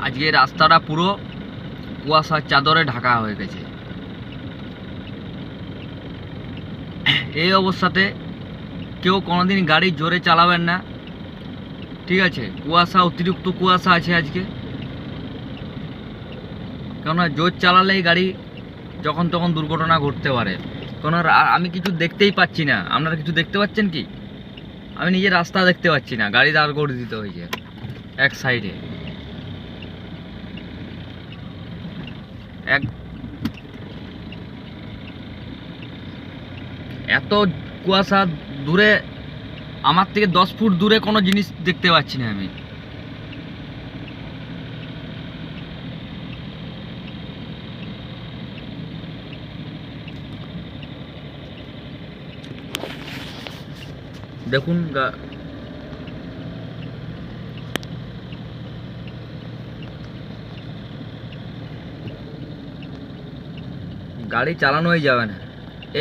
আজকে রাস্তাটা পুরো কুয়াশার চাদরে ঢাকা হয়ে গেছে। এই অবস্থাতে কেউ কোনোদিন গাড়ি জোরে চালাবেন না, ঠিক আছে? কুয়াশা, অতিরিক্ত কুয়াশা আছে আজকে। কেননা জোর চালালেই গাড়ি যখন তখন দুর্ঘটনা ঘটতে পারে। কেন আমি কিছু দেখতেই পাচ্ছি না। আপনারা কিছু দেখতে পাচ্ছেন কি? আমি নিজের রাস্তা দেখতে পাচ্ছি না, গাড়ি দাঁড় করে দিতে হয়েছে এক সাইডে। এত কুয়াশা, দূরে আমার থেকে 10 ফুট দূরে কোনো জিনিস দেখতে পাচ্ছি না আমি। দেখুন গাড়ি চালানোই যাবে না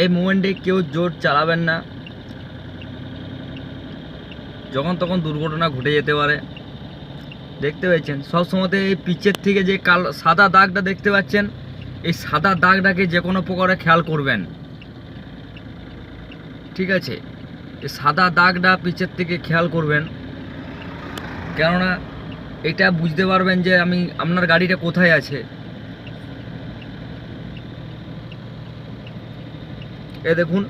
এই মোমেন্টে। কেউ জোর চালাবেন না, যখন তখন দুর্ঘটনা ঘটে যেতে পারে। দেখতে পাচ্ছেন সবসময়তে এই পিচের থেকে যে সাদা দাগটা দেখতে পাচ্ছেন, এই সাদা দাগটাকে যে কোনো প্রকারে খেয়াল করবেন, ঠিক আছে? এই সাদা দাগটা পিচের থেকে খেয়াল করবেন, কেননা এটা বুঝতে পারবেন যে আপনার গাড়িটা কোথায় আছে। এ দেখুন,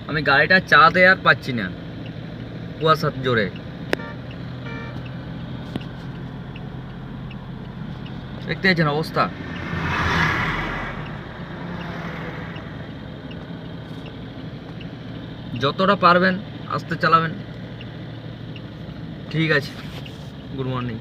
আমি গাড়িটা চালাতে আর পাচ্ছি না কুয়াশার জোরে। দেখতে পাচ্ছেন অবস্থা। যতটা পারবেন আস্তে চালাবেন, ঠিক আছে? Good morning.